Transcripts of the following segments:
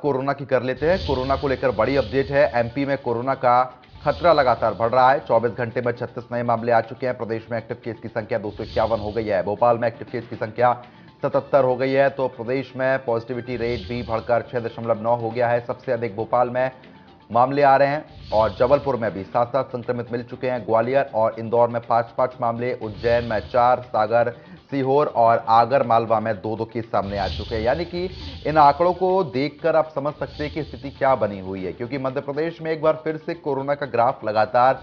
Corona की कर लेते हैं। कोरोना को लेकर बड़ी अपडेट है। एमपी में कोरोना का खतरा लगातार बढ़ रहा है। 24 घंटे में 36 नए मामले आ चुके हैं। प्रदेश में एक्टिव केस की संख्या 251 हो गई है। भोपाल में एक्टिव केस की संख्या 77 हो गई है। तो प्रदेश में पॉजिटिविटी रेट भी बढ़कर 6.9 हो गया है। सबसे अधिक भोपाल में मामले आ रहे हैं और जबलपुर में भी 7 संक्रमित मिल चुके हैं। ग्वालियर और इंदौर में 5 मामले, उज्जैन में 4, सागर, सीहोर और आगर मालवा में 2 केस सामने आ चुके हैं। यानी कि इन आंकड़ों को देखकर आप समझ सकते हैं कि स्थिति क्या बनी हुई है, क्योंकि मध्य प्रदेश में एक बार फिर से कोरोना का ग्राफ लगातार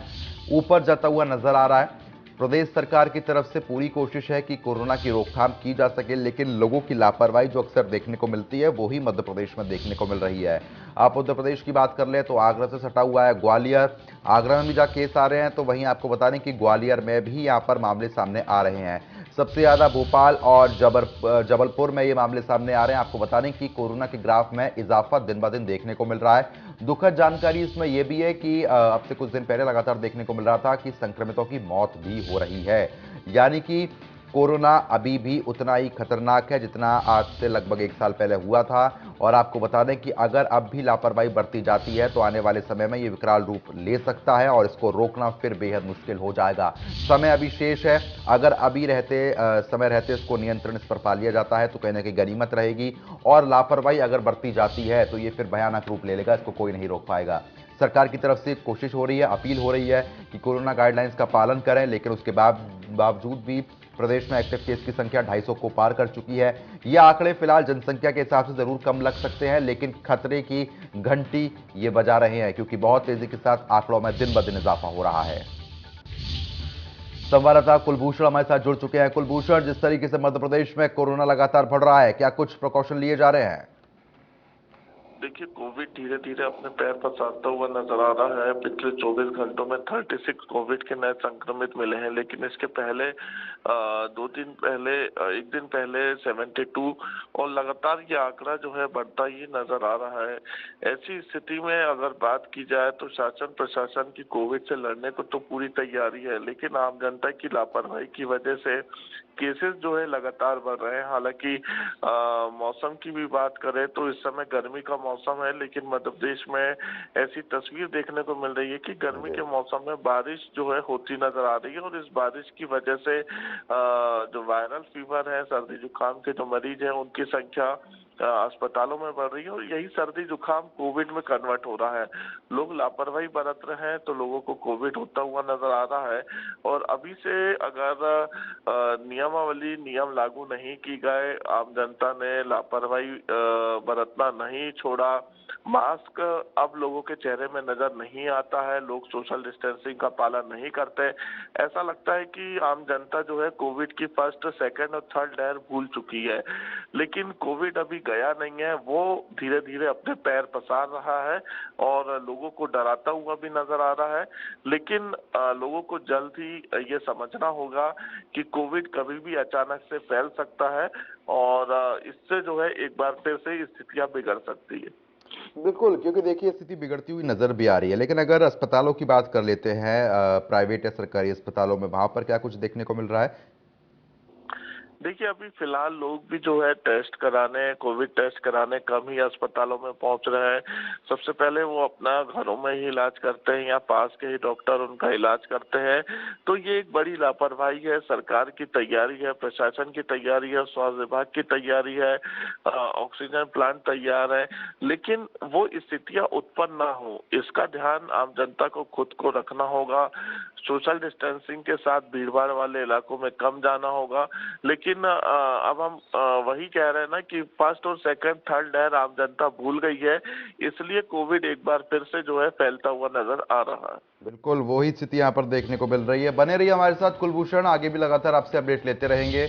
ऊपर जाता हुआ नजर आ रहा है। प्रदेश सरकार की तरफ से पूरी कोशिश है कि कोरोना की रोकथाम की जा सके, लेकिन लोगों की लापरवाही जो अक्सर देखने को मिलती है वो ही मध्य प्रदेश में देखने को मिल रही है। आप उत्तर प्रदेश की बात कर ले तो आगरा से सटा हुआ है ग्वालियर। आगरा में भी जहाँ केस आ रहे हैं, तो वहीं आपको बता दें कि ग्वालियर में भी यहाँ पर मामले सामने आ रहे हैं। सबसे ज्यादा भोपाल और जबलपुर में ये मामले सामने आ रहे हैं। आपको बता दें कि कोरोना के ग्राफ में इजाफा दिन ब दिन देखने को मिल रहा है। दुखद जानकारी इसमें यह भी है कि अब से कुछ दिन पहले लगातार देखने को मिल रहा था कि संक्रमितों की मौत भी हो रही है। यानी कि कोरोना अभी भी उतना ही खतरनाक है जितना आज से लगभग 1 साल पहले हुआ था। और आपको बता दें कि अगर अब भी लापरवाही बरती जाती है तो आने वाले समय में ये विकराल रूप ले सकता है और इसको रोकना फिर बेहद मुश्किल हो जाएगा। समय अभी शेष है। अगर अभी समय रहते इसको नियंत्रण इस पर पा लिया जाता है तो कहीं ना कहीं गनीमत रहेगी, और लापरवाही अगर बरती जाती है तो ये फिर भयानक रूप ले लेगा। इसको कोई नहीं रोक पाएगा। सरकार की तरफ से कोशिश हो रही है, अपील हो रही है कि कोरोना गाइडलाइंस का पालन करें, लेकिन उसके बावजूद भी प्रदेश में एक्टिव केस की संख्या 250 को पार कर चुकी है। ये आंकड़े फिलहाल जनसंख्या के हिसाब से जरूर कम लग सकते हैं, लेकिन खतरे की घंटी ये बजा रहे हैं, क्योंकि बहुत तेजी के साथ आंकड़ों में दिन ब दिन इजाफा हो रहा है। संवाददाता कुलभूषण हमारे साथ जुड़ चुके हैं। कुलभूषण, जिस तरीके से मध्य प्रदेश में कोरोना लगातार बढ़ रहा है, क्या कुछ प्रिकॉशन लिए जा रहे हैं? देखिए, कोविड धीरे धीरे अपने पैर पसारता हुआ नजर आ रहा है। पिछले 24 घंटों में 36 कोविड के नए संक्रमित मिले हैं, लेकिन इसके पहले एक दिन पहले 72, और लगातार ये आंकड़ा जो है बढ़ता ही नजर आ रहा है। ऐसी स्थिति में अगर बात की जाए तो शासन प्रशासन की कोविड से लड़ने को तो पूरी तैयारी है, लेकिन आम जनता की लापरवाही की वजह से केसेस जो है लगातार बढ़ रहे हैं। हालांकि मौसम की भी बात करें तो इस समय गर्मी का मौसम है, लेकिन मध्य प्रदेश में ऐसी तस्वीर देखने को मिल रही है कि गर्मी के मौसम में बारिश जो है होती नजर आ रही है, और इस बारिश की वजह से जो वायरल फीवर है, सर्दी जुकाम के जो मरीज हैं, उनकी संख्या अस्पतालों में बढ़ रही है, और यही सर्दी जुकाम कोविड में कन्वर्ट हो रहा है। लोग लापरवाही बरत रहे हैं तो लोगों को कोविड होता हुआ नजर आ रहा है। और अभी से अगर नियम लागू नहीं की गए, आम जनता ने लापरवाही बरतना नहीं छोड़ा, मास्क अब लोगों के चेहरे में नजर नहीं आता है, लोग सोशल डिस्टेंसिंग का पालन नहीं करते, ऐसा लगता है कि आम जनता जो है कोविड की फर्स्ट, सेकंड और थर्ड लहर भूल चुकी है। लेकिन कोविड अभी गया नहीं है, वो धीरे धीरे अपने पैर पसार रहा है और लोगों को डराता हुआ भी नजर आ रहा है। लेकिन लोगों को जल्द ही ये समझना होगा कि कोविड कभी भी अचानक से फैल सकता है, और इससे जो है एक बार फिर से स्थितियां बिगड़ सकती है। बिल्कुल, क्योंकि देखिए स्थिति बिगड़ती हुई नजर भी आ रही है। लेकिन अगर अस्पतालों की बात कर लेते हैं, प्राइवेट या सरकारी अस्पतालों में, वहां पर क्या कुछ देखने को मिल रहा है? देखिए, अभी फिलहाल लोग भी जो है कोविड टेस्ट कराने कम ही अस्पतालों में पहुंच रहे हैं। सबसे पहले वो अपना घरों में ही इलाज करते हैं या पास के ही डॉक्टर उनका इलाज करते हैं। तो ये एक बड़ी लापरवाही है। सरकार की तैयारी है, प्रशासन की तैयारी है, स्वास्थ्य विभाग की तैयारी है, ऑक्सीजन प्लांट तैयार है, लेकिन वो स्थितियां उत्पन्न ना हो, इसका ध्यान आम जनता को खुद को रखना होगा। सोशल डिस्टेंसिंग के साथ भीड़भाड़ वाले इलाकों में कम जाना होगा। लेकिन अब हम वही कह रहे हैं ना कि फर्स्ट और सेकंड, थर्ड लहर आम जनता भूल गई है, इसलिए कोविड एक बार फिर से जो है फैलता हुआ नजर आ रहा है। बिल्कुल वही स्थिति यहाँ पर देखने को मिल रही है। बने रहिए हमारे साथ कुलभूषण, आगे भी लगातार आपसे अपडेट लेते रहेंगे।